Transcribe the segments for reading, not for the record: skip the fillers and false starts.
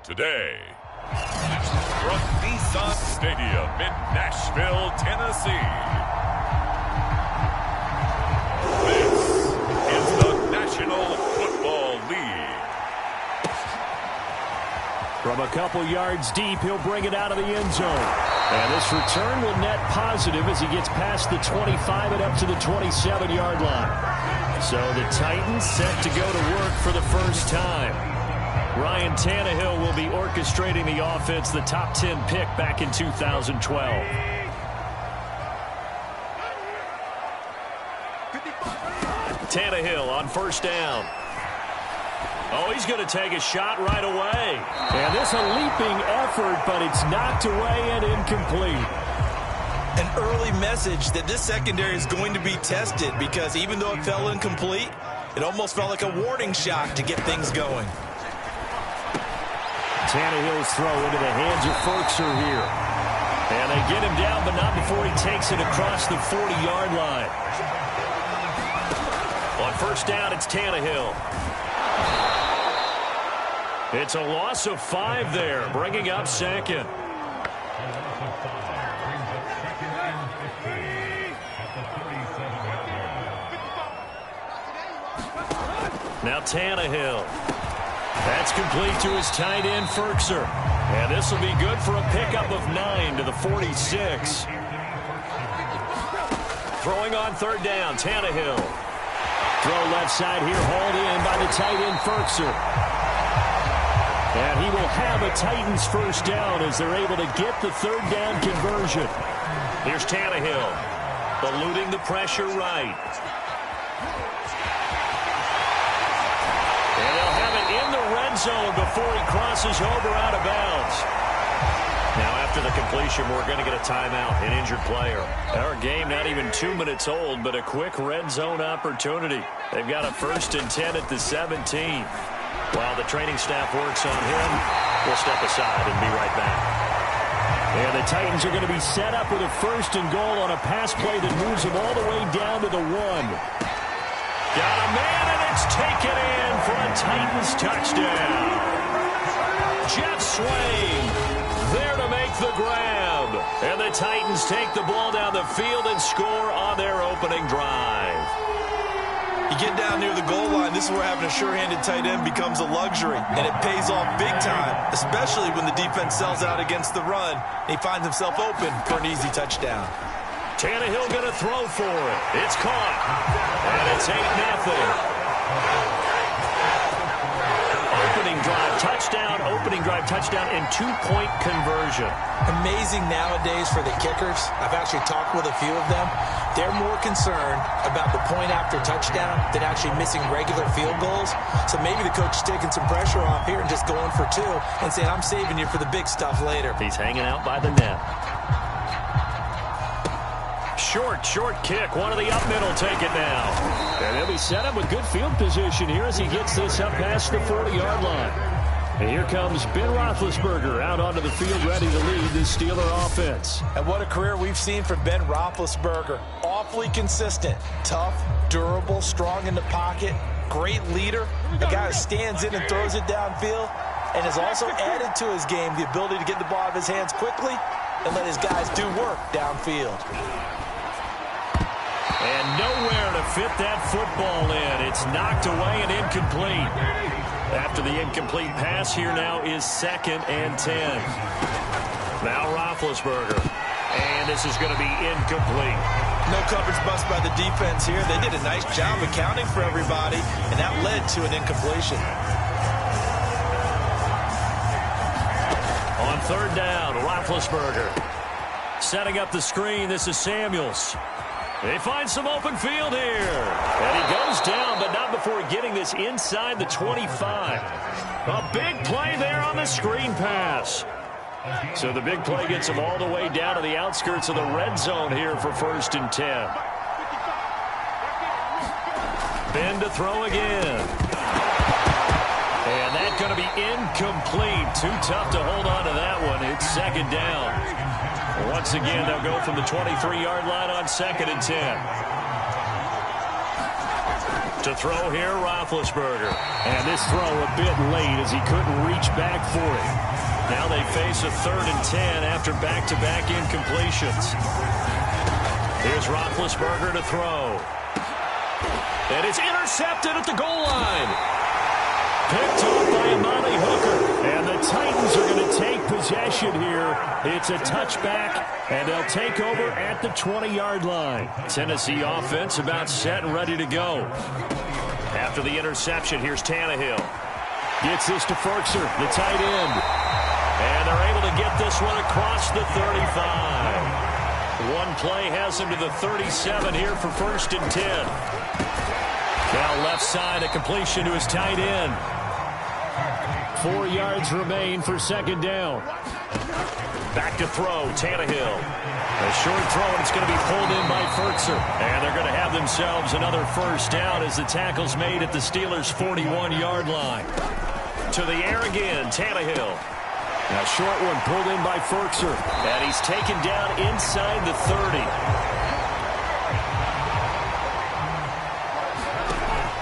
today. From Nissan Stadium in Nashville, Tennessee. This is the National Football League. From a couple yards deep, he'll bring it out of the end zone. And this return will net positive as he gets past the 25 and up to the 27-yard line. So the Titans set to go to work for the first time. Ryan Tannehill will be orchestrating the offense, the top 10 pick back in 2012. Tannehill on first down. Oh, he's going to take a shot right away. And this a leaping effort, but it's knocked away and incomplete. An early message that this secondary is going to be tested, because even though it fell incomplete, it almost felt like a warning shot to get things going. Tannehill's throw into the hands of Ferkser here. And they get him down, but not before he takes it across the 40-yard line. On first down, it's Tannehill. It's a loss of 5 there, bringing up second. Now Tannehill. That's complete to his tight end, Ferkser. And this will be good for a pickup of 9 to the 46. Throwing on third down, Tannehill. Throw left side here, hauled in by the tight end, Ferkser. And he will have a Titans first down as they're able to get the third down conversion. Here's Tannehill, eluding the pressure right. And they'll have it in the red zone before he crosses over out of bounds. Now after the completion, we're going to get a timeout, an injured player. Our game not even 2 minutes old, but a quick red zone opportunity. They've got a 1st and 10 at the 17. While the training staff works on him, we'll step aside and be right back. And the Titans are going to be set up with a 1st and goal on a pass play that moves them all the way down to the 1. Got a man, and it's taken in for a Titans touchdown. Jeff Swain there to make the grab. And the Titans take the ball down the field and score on their opening drive. You get down near the goal line, this is where having a sure-handed tight end becomes a luxury, and it pays off big time, especially when the defense sells out against the run, and he finds himself open for an easy touchdown. Tannehill going to throw for it. It's caught, and it's 8-0. Opening drive touchdown, and 2-point conversion. Amazing nowadays for the kickers. I've actually talked with a few of them. They're more concerned about the point after touchdown than actually missing regular field goals. So maybe the coach is taking some pressure off here and just going for 2 and saying, I'm saving you for the big stuff later. He's hanging out by the net. Short kick. One of the up middle take it now. And he'll be set up with good field position here as he gets this up past the 40-yard line. And here comes Ben Roethlisberger out onto the field ready to lead the Steeler offense. And what a career we've seen from Ben Roethlisberger. Awfully consistent, tough, durable, strong in the pocket, great leader. A guy who stands in and throws it downfield, and has also added to his game the ability to get the ball out of his hands quickly and let his guys do work downfield. And nowhere to fit that football in. It's knocked away and incomplete. After the incomplete pass, here now is 2nd and 10. Now Roethlisberger. And this is going to be incomplete. No coverage bust by the defense here. They did a nice job accounting for everybody, and that led to an incompletion. On third down, Roethlisberger. Setting up the screen, this is Samuels. They find some open field here. And he goes down, but not before getting this inside the 25. A big play there on the screen pass. So the big play gets him all the way down to the outskirts of the red zone here for 1st and 10. Ben to throw again. And that's going to be incomplete. Too tough to hold on to that one. It's 2nd down. Once again, they'll go from the 23-yard line on 2nd and 10. To throw here, Roethlisberger. And this throw a bit late as he couldn't reach back for it. Now they face a 3rd and 10 after back-to-back incompletions. Here's Roethlisberger to throw. And it's intercepted at the goal line. Picked off by Amani Hooker. And the Titans are going to take possession here. It's a touchback, and they'll take over at the 20-yard line. Tennessee offense about set and ready to go. After the interception, here's Tannehill. Gets this to Ferkser, the tight end. And they're able to get this one across the 35. One play has him to the 37 here for 1st and 10. Now left side, a completion to his tight end. 4 yards remain for 2nd down. Back to throw, Tannehill. A short throw, and it's going to be pulled in by Ferkser. And they're going to have themselves another 1st down as the tackle's made at the Steelers' 41-yard line. To the air again, Tannehill. A short one pulled in by Ferkser. And he's taken down inside the 30.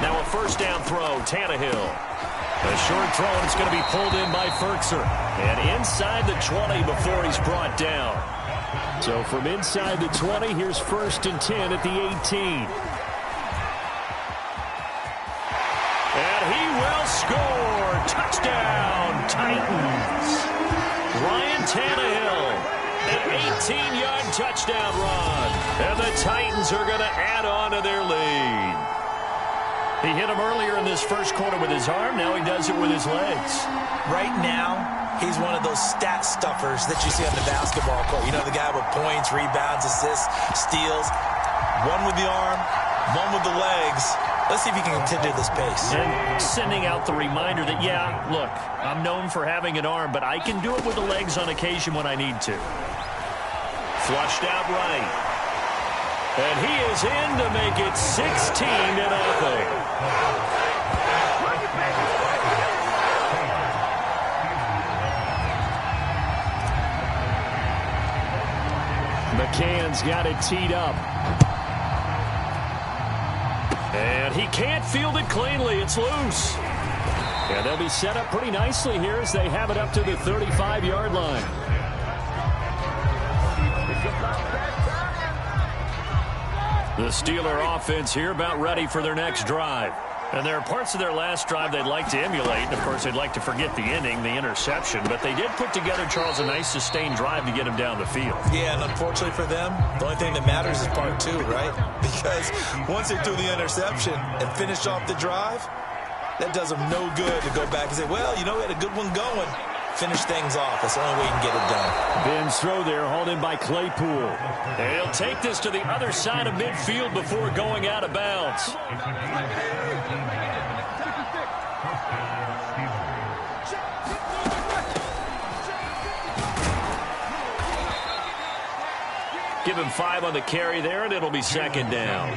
Now a 1st down throw, Tannehill. A short throw, and it's going to be pulled in by Ferkser. And inside the 20 before he's brought down. So from inside the 20, here's 1st and 10 at the 18. And he will score. Touchdown, Titans. Ryan Tannehill, an 18-yard touchdown run. And the Titans are going to add on to their lead. He hit him earlier in this 1st quarter with his arm. Now he does it with his legs. Right now, he's one of those stat stuffers that you see on the basketball court. You know, the guy with points, rebounds, assists, steals. One with the arm, one with the legs. Let's see if he can continue this pace. And sending out the reminder that, yeah, look, I'm known for having an arm, but I can do it with the legs on occasion when I need to. Flushed out right. And he is in to make it 16-0. McCann's got it teed up. And he can't field it cleanly. It's loose. And they'll be set up pretty nicely here as they have it up to the 35-yard line. The Steeler offense here about ready for their next drive. And there are parts of their last drive they'd like to emulate. And, of course, they'd like to forget the inning, the interception. But they did put together, Charles, a nice sustained drive to get him down the field. Yeah, and unfortunately for them, the only thing that matters is part 2, right? Because once they threw the interception and finished off the drive, that does them no good to go back and say, well, you know, we had a good one going. Finish things off. That's the only way you can get it done. Ben's throw there, hauled in by Claypool. And he'll take this to the other side of midfield before going out of bounds. Give him 5 on the carry there, and it'll be 2nd down.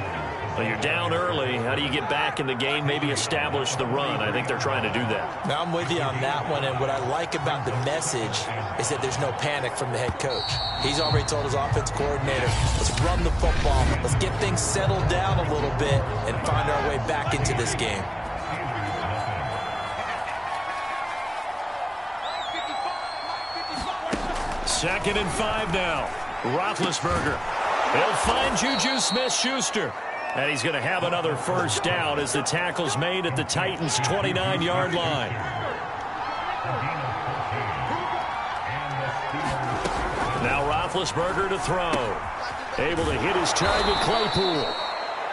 Well, you're down early. How do you get back in the game, maybe establish the run? I think they're trying to do that. Now, I'm with you on that one, and what I like about the message is that there's no panic from the head coach. He's already told his offensive coordinator, let's run the football, let's get things settled down a little bit and find our way back into this game. Second and 5 now. Roethlisberger. He'll find Juju Smith-Schuster. And he's going to have another 1st down as the tackle's made at the Titans' 29-yard line. Now Roethlisberger to throw. Able to hit his target, Claypool.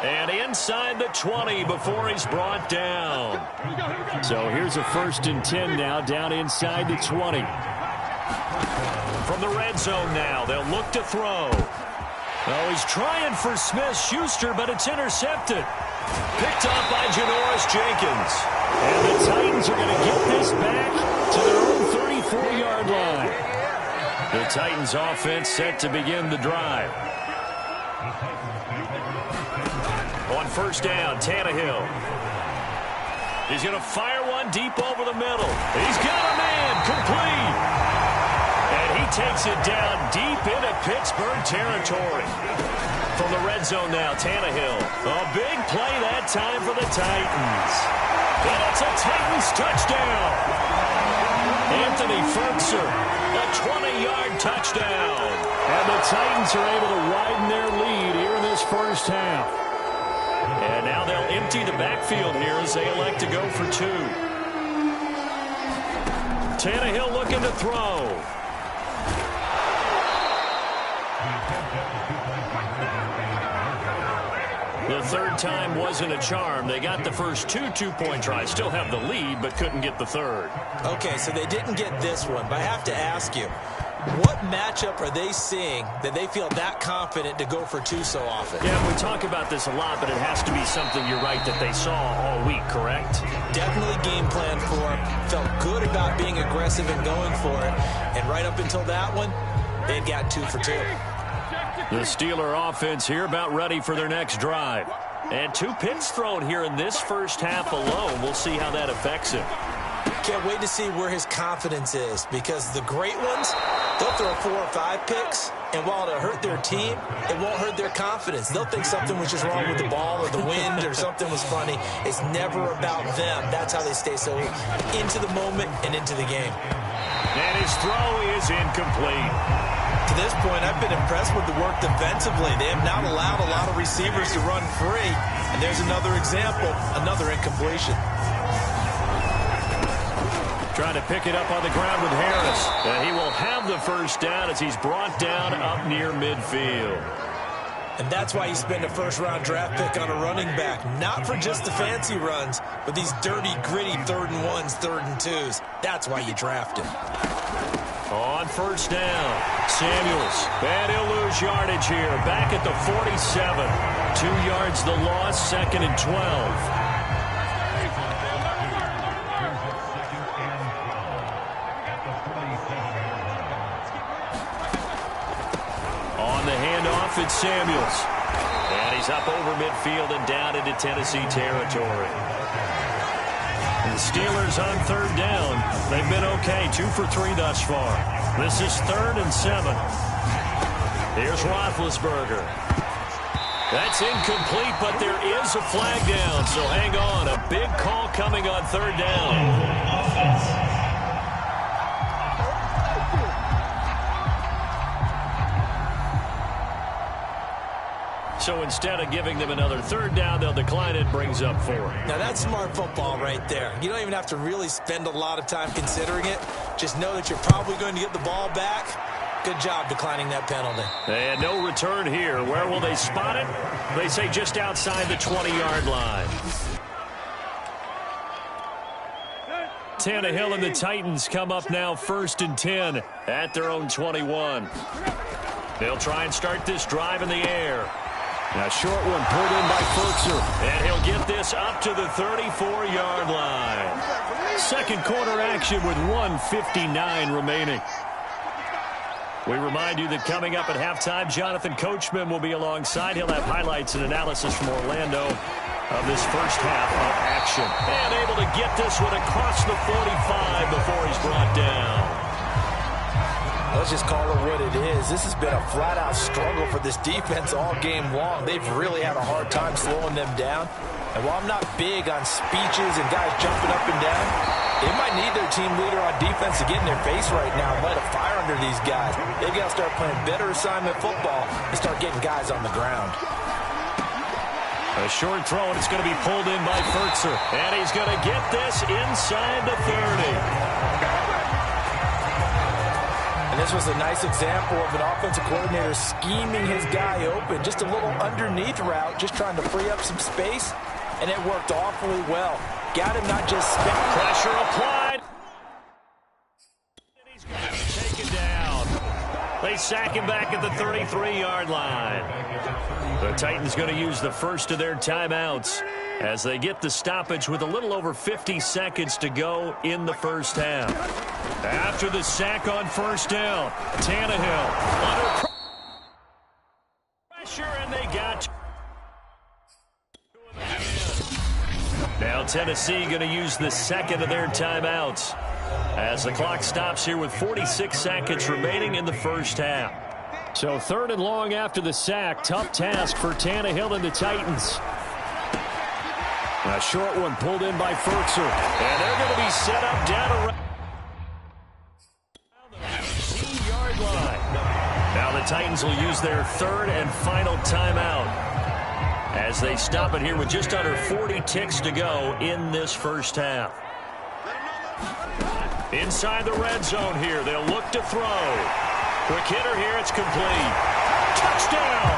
And inside the 20 before he's brought down. So here's a 1st and 10 now, down inside the 20. From the red zone now, they'll look to throw. Oh, he's trying for Smith-Schuster, but it's intercepted. Picked off by Janoris Jenkins. And the Titans are going to get this back to their own 34-yard line. The Titans offense set to begin the drive. On 1st down, Tannehill. He's going to fire one deep over the middle. He's got a man, complete. And he takes it down deep into Pittsburgh territory. From the red zone now, Tannehill. A big play that time for the Titans. And it's a Titans touchdown. Anthony Fertzer, a 20-yard touchdown. And the Titans are able to widen their lead here in this first half. And now they'll empty the backfield here as they elect to go for two. Tannehill looking to throw. The third time wasn't a charm. They got the first two-point tries. Still have the lead, but couldn't get the third. Okay, so they didn't get this one, but I have to ask you, what matchup are they seeing that they feel that confident to go for two so often? Yeah, we talk about this a lot, but it has to be something, you're right, that they saw all week, correct? Definitely game plan for it. Felt good about being aggressive and going for it. And right up until that one, they'd got 2 for 2. The Steeler offense here about ready for their next drive. And 2 picks thrown here in this first half alone. We'll see how that affects him. Can't wait to see where his confidence is, because the great ones, they'll throw 4 or 5 picks, and while it'll hurt their team, it won't hurt their confidence. They'll think something was just wrong with the ball or the wind or something was funny. It's never about them. That's how they stay so into the moment and into the game. And his throw is incomplete. To this point, I've been impressed with the work defensively. They have not allowed a lot of receivers to run free. And there's another example, another incompletion. Trying to pick it up on the ground with Harris. And he will have the first down as he's brought down up near midfield. And that's why you spend a first-round draft pick on a running back. Not for just the fancy runs, but these dirty, gritty 3rd and 1s, 3rd and 2s. That's why you draft him. On first down, Samuels. And he'll lose yardage here. Back at the 47. 2 yards the loss, 2nd and 12. It's Samuels. And he's up over midfield and down into Tennessee territory. And the Steelers on 3rd down. They've been okay. 2 for 3 thus far. This is 3rd and 7. Here's Roethlisberger. That's incomplete, but there is a flag down. So hang on. A big call coming on 3rd down. So instead of giving them another 3rd down, they'll decline it, brings up 4. Now that's smart football right there. You don't even have to really spend a lot of time considering it. Just know that you're probably going to get the ball back. Good job declining that penalty. And no return here. Where will they spot it? They say just outside the 20-yard line. Tannehill and the Titans come up now 1st and 10 at their own 21. They'll try and start this drive in the air. Now, short one pulled in by Fertzer. And he'll get this up to the 34-yard line. Second quarter action with 1:59 remaining. We remind you that coming up at halftime, Jonathan Coachman will be alongside. He'll have highlights and analysis from Orlando of this first half of action. And able to get this one across the 45 before he's brought down. Let's just call it what it is. This has been a flat-out struggle for this defense all game long. They've really had a hard time slowing them down. And while I'm not big on speeches and guys jumping up and down, they might need their team leader on defense to get in their face right now and light a fire under these guys. They've got to start playing better assignment football and start getting guys on the ground. A short throw, and it's going to be pulled in by Fertzer. And he's going to get this inside the 30. This was a nice example of an offensive coordinator scheming his guy open. Just a little underneath route, just trying to free up some space, and it worked awfully well. Got him not just spent. Pressure applied. And he's going to be taken down. They sack him back at the 33-yard line. The Titans going to use the first of their timeouts as they get the stoppage with a little over 50 seconds to go in the first half. After the sack on first down, Tannehill under pressure, and they got now Tennessee going to use the second of their timeouts as the clock stops here with 46 seconds remaining in the first half. So 3rd and long after the sack. Tough task for Tannehill and the Titans. A short one pulled in by Furtzer. And they're going to be set up down around the 15-yard line. Now the Titans will use their 3rd and final timeout as they stop it here with just under 40 ticks to go in this first half. Inside the red zone here, they'll look to throw. Quick hitter here, it's complete. Touchdown!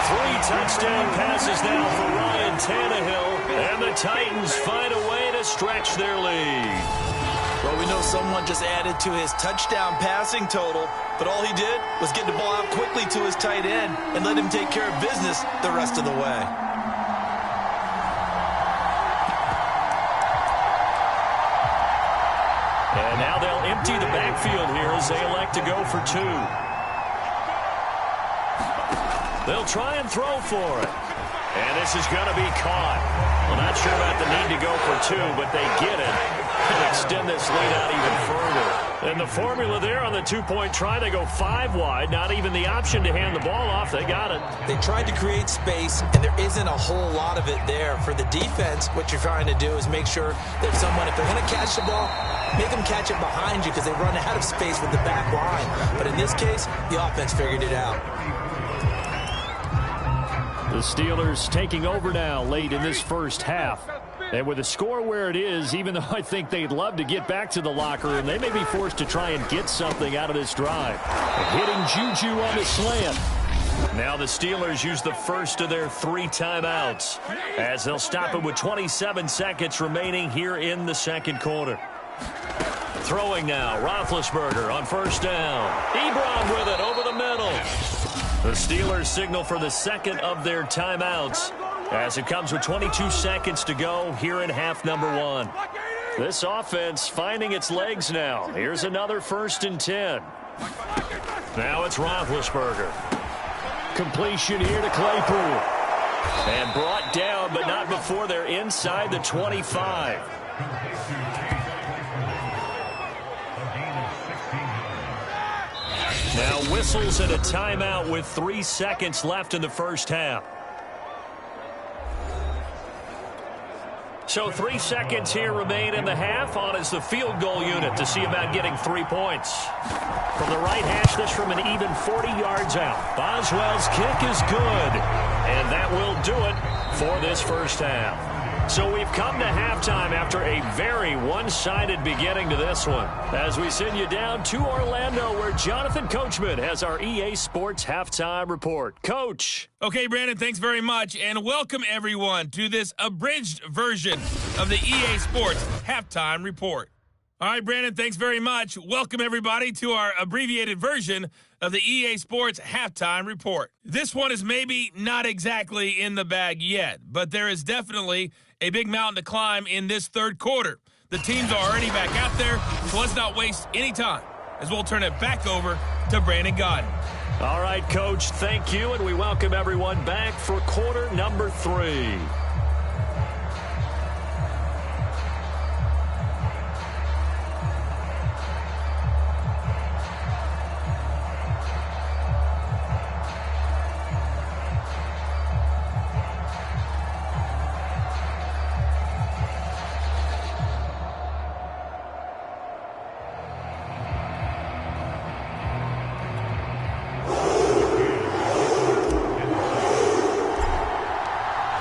3 touchdown passes now for Ryan Tannehill, and the Titans find a way to stretch their lead. Well, we know someone just added to his touchdown passing total, but all he did was get the ball out quickly to his tight end and let him take care of business the rest of the way. And now they'll empty the backfield here as they elect to go for 2. They'll try and throw for it. And this is going to be caught. Well, not sure about the need to go for 2, but they get it and extend this lead out even further. And the formula there on the 2-point try, they go 5 wide. Not even the option to hand the ball off. They got it. They tried to create space, and there isn't a whole lot of it there. For the defense, what you're trying to do is make sure that if they're going to catch the ball, make them catch it behind you because they run out of space with the back line. But in this case, the offense figured it out. The Steelers taking over now late in this first half. And with the score where it is, even though I think they'd love to get back to the locker room, they may be forced to try and get something out of this drive. Hitting Juju on the slant. Now the Steelers use the first of their 3 timeouts as they'll stop it with 27 seconds remaining here in the second quarter. Throwing now, Roethlisberger on first down. Ebron with it over the middle. The Steelers signal for the second of their timeouts as it comes with 22 seconds to go here in half number 1. This offense finding its legs now. Here's another 1st and 10. Now it's Roethlisberger. Completion here to Claypool. And brought down, but not before they're inside the 25. Now whistles and a timeout with 3 seconds left in the first half. So 3 seconds here remain in the half. On is the field goal unit to see about getting 3 points. From the right hash, this from an even 40 yards out. Boswell's kick is good. And that will do it for this first half. So we've come to halftime after a very one-sided beginning to this one. As we send you down to Orlando, where Jonathan Coachman has our EA Sports Halftime Report. Coach. Okay, Brandon, thanks very much, and welcome everyone to this abridged version of the EA Sports Halftime Report. All right, Brandon, thanks very much. Welcome everybody to our abbreviated version of the EA Sports Halftime Report. This one is maybe not exactly in the bag yet, but there is definitely a big mountain to climb in this third quarter. The teams are already back out there, so let's not waste any time as we'll turn it back over to Brandon Godden. All right, Coach, thank you, and we welcome everyone back for quarter number 3.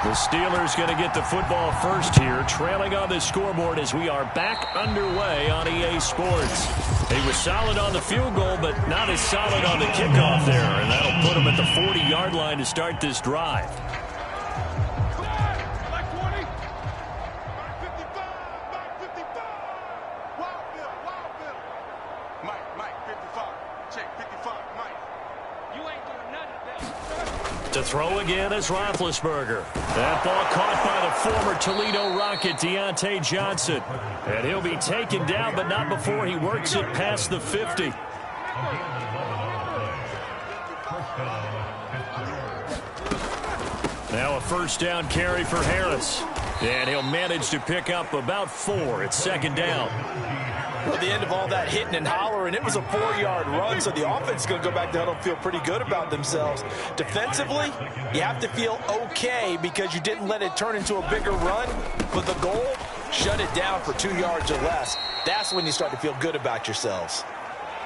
The Steelers going to get the football first here, trailing on the scoreboard as we are back underway on EA Sports. He was solid on the field goal, but not as solid on the kickoff there, and that'll put him at the 40-yard line to start this drive. To throw again is Roethlisberger. That ball caught by the former Toledo Rocket, Deontay Johnson. And he'll be taken down, but not before he works it past the 50. Now a first down carry for Harris. And he'll manage to pick up about 4 at second down. Well, at the end of all that hitting and hollering, it was a 4-yard run, so the offense is going to go back to huddle and feel pretty good about themselves. Defensively, you have to feel okay because you didn't let it turn into a bigger run, but the goal, shut it down for 2 yards or less. That's when you start to feel good about yourselves.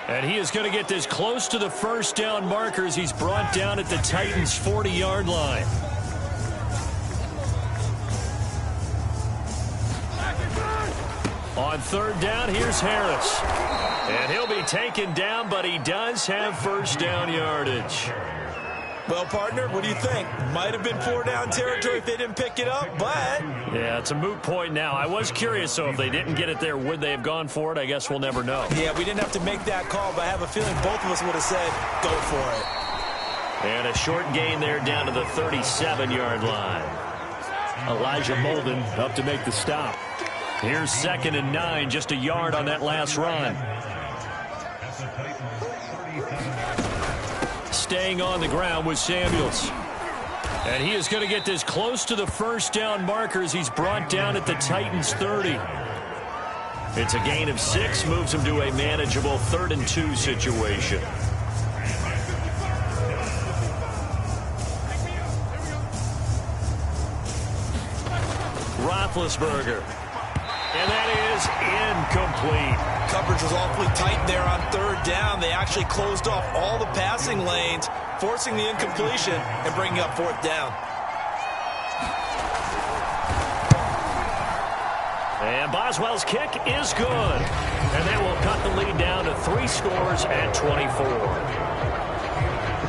And he is going to get this close to the first down markers. He's brought down at the Titans' 40-yard line. On third down, here's Harris. And he'll be taken down, but he does have first down yardage. Well, partner, what do you think? Might have been 4-down territory if they didn't pick it up, but... Yeah, it's a moot point now. I was curious, so if they didn't get it there, would they have gone for it? I guess we'll never know. Yeah, we didn't have to make that call, but I have a feeling both of us would have said, go for it. And a short gain there down to the 37-yard line. Elijah Molden up to make the stop. Here's 2nd and 9, just a yard on that last run. Staying on the ground with Samuels. And he is going to get this close to the first down markers. He's brought down at the Titans' 30. It's a gain of 6, moves him to a manageable 3rd and 2 situation. Roethlisberger. And that is incomplete. Coverage was awfully tight there on third down. They actually closed off all the passing lanes, forcing the incompletion and bringing up 4th down. And Boswell's kick is good. And that will cut the lead down to 3 scores at 24.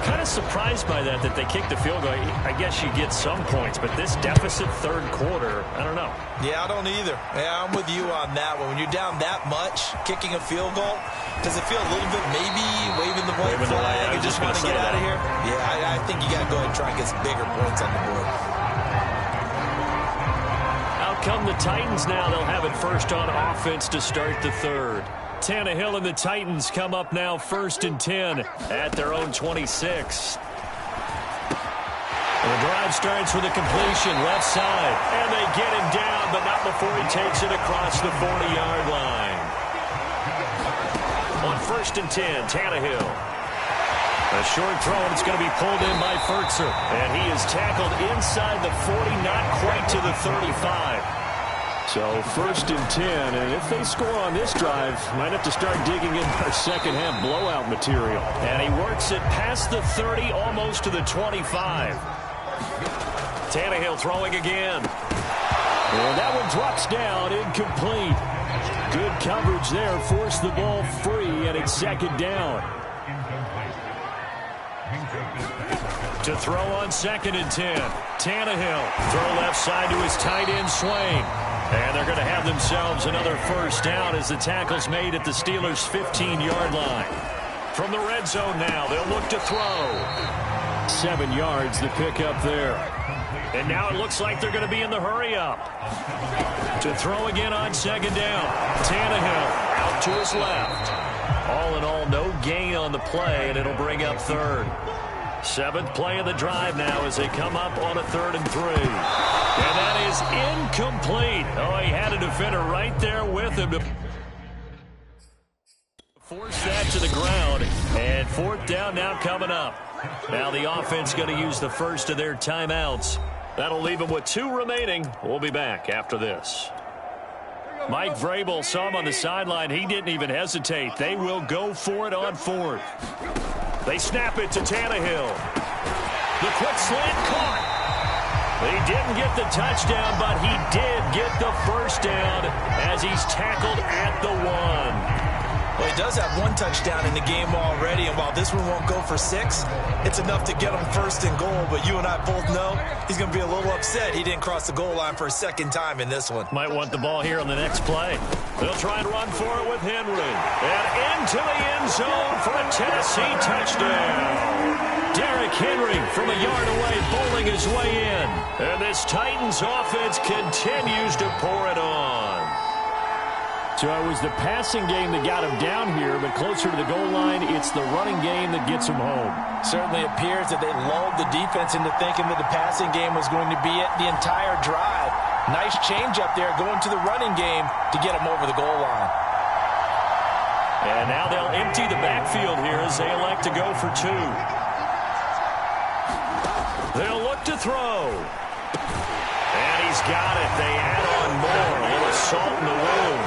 Kind of surprised by that they kicked the field goal. I guess you get some points, but this deficit 3rd quarter, I don't know. Yeah, I don't either. Yeah, I'm with you on that one. When you're down that much, kicking a field goal, does it feel a little bit maybe waving the white flag and just want to get out of here? Yeah, I think you got to go ahead and try and get some bigger points on the board. Out come the Titans now. They'll have it first on offense to start the 3rd. Tannehill and the Titans come up now 1st and 10 at their own 26. The drive starts with a completion left side. And they get him down, but not before he takes it across the 40-yard line. On 1st and 10, Tannehill. A short throw, and it's going to be pulled in by Furtzer. And he is tackled inside the 40, not quite to the 35. So 1st and 10, and if they score on this drive, might have to start digging in our second-half blowout material. And he works it past the 30, almost to the 25. Tannehill throwing again. And that one drops down, incomplete. Good coverage there, forced the ball free, and it's 2nd down. To throw on 2nd and 10. Tannehill, throw left side to his tight end, Swain. And they're going to have themselves another first down as the tackle's made at the Steelers' 15-yard line. From the red zone now, they'll look to throw. 7 yards the pick up there. And now it looks like they're going to be in the hurry-up. To throw again on 2nd down. Tannehill out to his left. All in all, no gain on the play, and it'll bring up 3rd. 7th play of the drive now as they come up on a 3rd and 3. And that is incomplete. Oh, he had a defender right there with him to force that to the ground. And 4th down now coming up. Now the offense going to use the first of their timeouts. That'll leave them with 2 remaining. We'll be back after this. Mike Vrabel saw him on the sideline. He didn't even hesitate. They will go for it on 4th. They snap it to Tannehill. The quick slant caught. He didn't get the touchdown, but he did get the first down as he's tackled at the 1. Well, he does have 1 touchdown in the game already, and while this one won't go for 6, it's enough to get him 1st and goal. But you and I both know he's going to be a little upset he didn't cross the goal line for a 2nd time in this one. Might want the ball here on the next play. They'll try and run for it with Henry. And into the end zone for a Tennessee touchdown. Derrick Henry from a yard away, bowling his way in. And this Titans offense continues to pour it on. So it was the passing game that got him down here, but closer to the goal line, it's the running game that gets him home. Certainly appears that they lulled the defense into thinking that the passing game was going to be it the entire drive. Nice change up there going to the running game to get him over the goal line. And now they'll empty the backfield here as they elect to go for 2. They'll look to throw. And he's got it. They add on more. A little salt in the wound.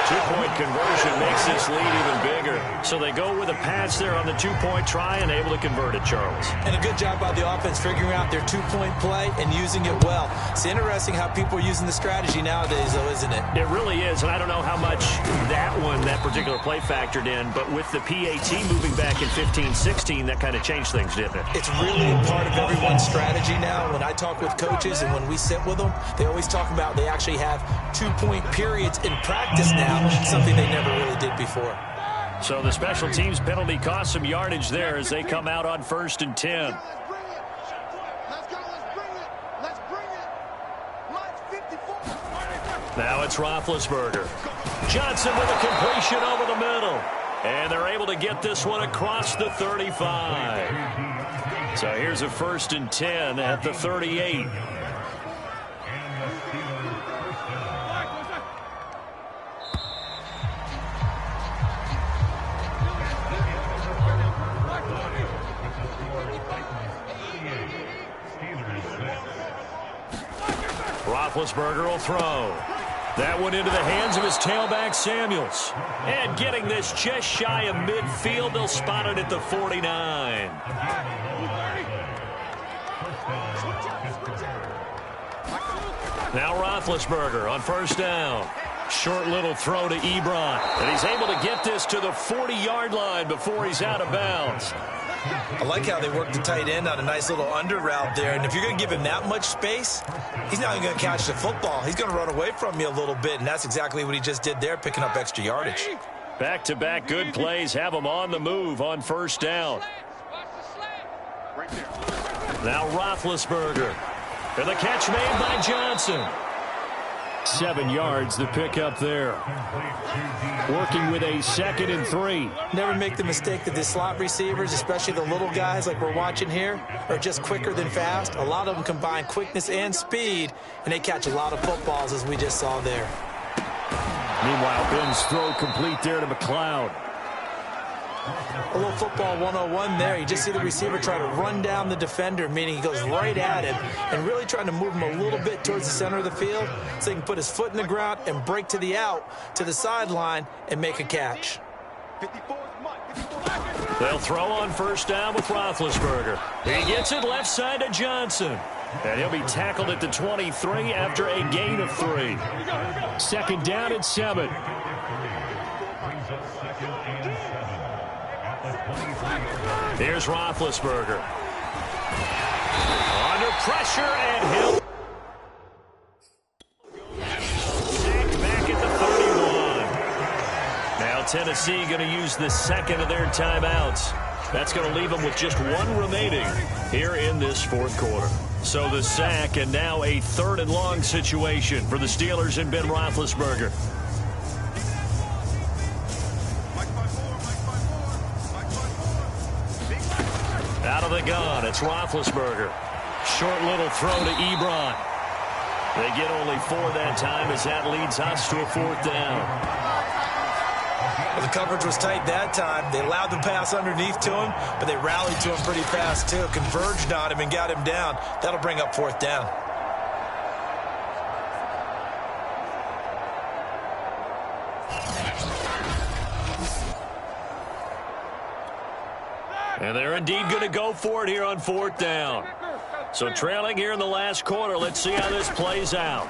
2-point conversion makes this lead even bigger. So they go with a pass there on the 2-point try and able to convert it, Charles. And a good job by the offense figuring out their 2-point play and using it well. It's interesting how people are using the strategy nowadays, though, isn't it? It really is, and I don't know how much that particular play factored in, but with the PAT moving back in 15-16, that kind of changed things, didn't it? It's really a part of everyone's strategy now. When I talk with coaches and when we sit with them, they always talk about they actually have 2-point periods in practice now, something they never really did before. So the special teams penalty cost some yardage there as they come out on 1st and 10. Now it's Roethlisberger. Johnson with a completion over the middle. And they're able to get this one across the 35. So here's a 1st and 10 at the 38. Roethlisberger will throw. That one into the hands of his tailback, Samuels. And getting this just shy of midfield, they'll spot it at the 49. Now Roethlisberger on 1st down. Short little throw to Ebron. And he's able to get this to the 40-yard line before he's out of bounds. I like how they work the tight end on a nice little under route there. And if you're going to give him that much space, he's not even going to catch the football. He's going to run away from you a little bit, and that's exactly what he just did there, picking up extra yardage. Back-to-back good plays have him on the move on 1st down. Now Roethlisberger. And the catch made by Johnson. 7 yards, the pickup there. Working with a 2nd and 3. Never make the mistake that the slot receivers, especially the little guys like we're watching here, are just quicker than fast. A lot of them combine quickness and speed, and they catch a lot of footballs, as we just saw there. Meanwhile, Ben's throw complete there to McLeod. A little football 101 there. You just see the receiver try to run down the defender, meaning he goes right at him and really trying to move him a little bit towards the center of the field so he can put his foot in the ground and break to the out, to the sideline, and make a catch. They'll throw on 1st down with Roethlisberger. He gets it left side to Johnson. And he'll be tackled at the 23 after a gain of 3. 2nd down at 7. Here's Roethlisberger. Under pressure, and he'll sacked back at the 31. Now Tennessee going to use the 2nd of their timeouts. That's going to leave them with just 1 remaining here in this 4th quarter. So the sack, and now a 3rd and long situation for the Steelers and Ben Roethlisberger. Out of the gun, it's Roethlisberger. Short little throw to Ebron. They get only 4 that time as that leads us to a 4th down. Well, the coverage was tight that time. They allowed the pass underneath to him, but they rallied to him pretty fast, too. Converged on him and got him down. That'll bring up 4th down. And they're indeed going to go for it here on 4th down. So trailing here in the last quarter. Let's see how this plays out.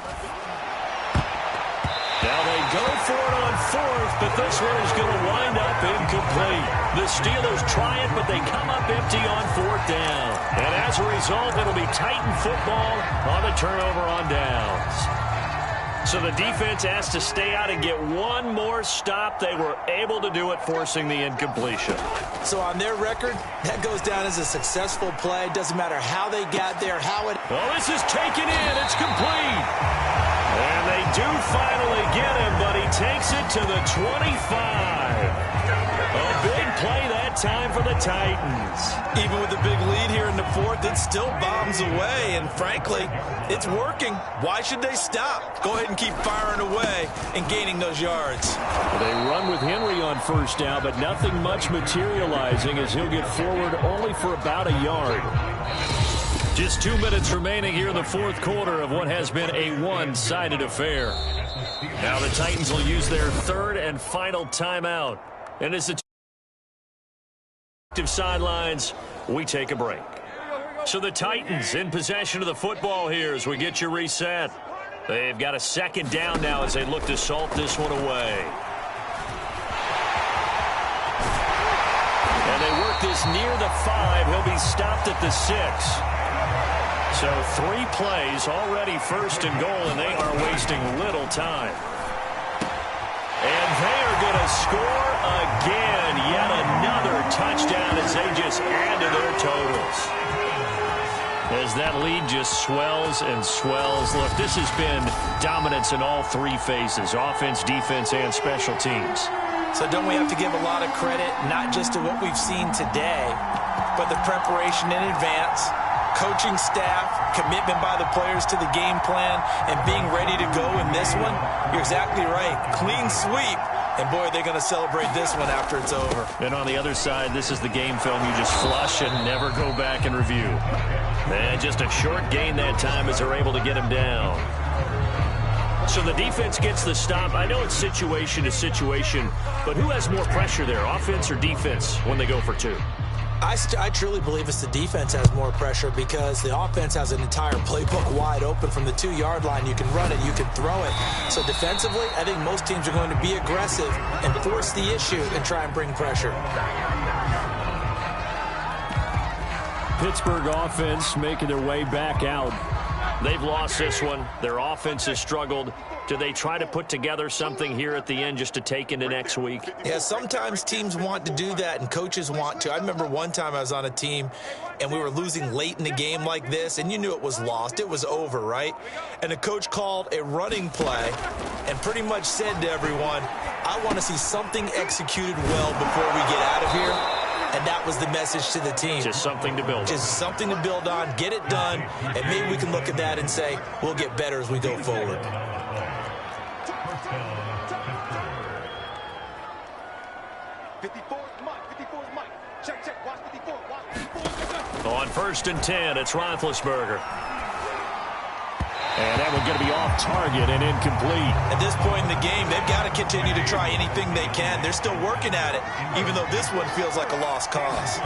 Now they go for it on 4th, but this one is going to wind up incomplete. The Steelers try it, but they come up empty on 4th down. And as a result, it'll be Titan football on the turnover on downs. So the defense has to stay out and get 1 more stop. They were able to do it, forcing the incompletion. So on their record, that goes down as a successful play. Doesn't matter how they got there, how it... Oh, this is taken in. It's complete. And they do finally get him, but he takes it to the 25. A big play that time for the Titans. Even with a big lead here in the fourth, it still bombs away, and frankly, it's working. Why should they stop? Go ahead and keep firing away and gaining those yards. They run with Henry on first down, but nothing much materializing as he'll get forward only for about a yard. Just 2 minutes remaining here in the fourth quarter of what has been a one-sided affair. Now the Titans will use their third and final timeout. And as the sidelines, we take a break. So the Titans in possession of the football here as we get you reset. They've got a second down now as they look to salt this one away. And they work this near the 5. He'll be stopped at the 6. So 3 plays already first and goal, and they are wasting little time. And they are going to score again. Yet another touchdown as they just add to their totals. As that lead just swells and swells. Look, this has been dominance in all 3 phases, offense, defense, and special teams. So don't we have to give a lot of credit, not just to what we've seen today, but the preparation in advance, coaching staff, commitment by the players to the game plan, and being ready to go in this one? You're exactly right. Clean sweep. And, boy, they're going to celebrate this one after it's over. And on the other side, this is the game film you just flush and never go back and review. And just a short gain that time as they're able to get him down. So the defense gets the stop. I know it's situation to situation, but who has more pressure there, offense or defense, when they go for 2? I truly believe it's the defense has more pressure because the offense has an entire playbook wide open from the 2-yard line. You can run it, you can throw it. So defensively, I think most teams are going to be aggressive and force the issue and try and bring pressure. Pittsburgh offense making their way back out. They've lost this one. Their offense has struggled. Do they try to put together something here at the end just to take into next week? Yeah, sometimes teams want to do that and coaches want to. I remember one time I was on a team and we were losing late in the game like this, and you knew it was lost. It was over, right? And the coach called a running play and pretty much said to everyone, I want to see something executed well before we get out of here. And that was the message to the team. Just something to build on. Just something to build on, get it done, and maybe we can look at that and say, we'll get better as we go forward. On 1st and 10, it's Roethlisberger. And that one going to be off target and incomplete. At this point in the game, they've got to continue to try anything they can. They're still working at it, even though this one feels like a lost cause.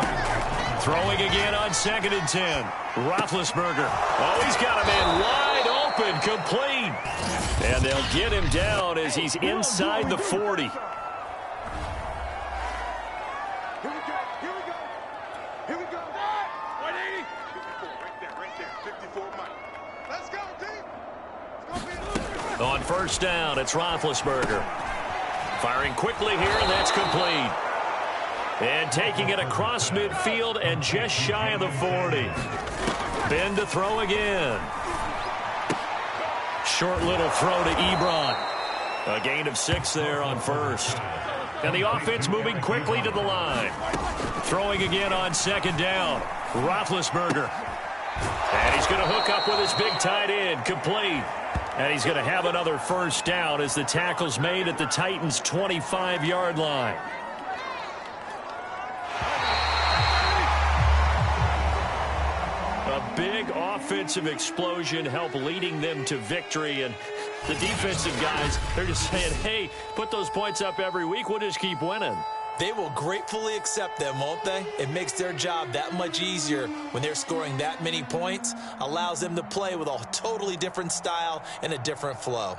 Throwing again on 2nd and 10. Roethlisberger. Oh, he's got a man wide open, complete. And they'll get him down as he's inside the 40. On 1st down, it's Roethlisberger. Firing quickly here, and that's complete. And taking it across midfield and just shy of the 40. Ben to throw again. Short little throw to Ebron. A gain of 6 there on 1st. And the offense moving quickly to the line. Throwing again on 2nd down. Roethlisberger. And he's going to hook up with his big tight end. Complete. And he's going to have another 1st down as the tackle's made at the Titans' 25-yard line. A big offensive explosion helped leading them to victory. And the defensive guys, they're just saying, hey, put those points up every week. We'll just keep winning. They will gratefully accept them, won't they? It makes their job that much easier when they're scoring that many points. Allows them to play with a totally different style and a different flow.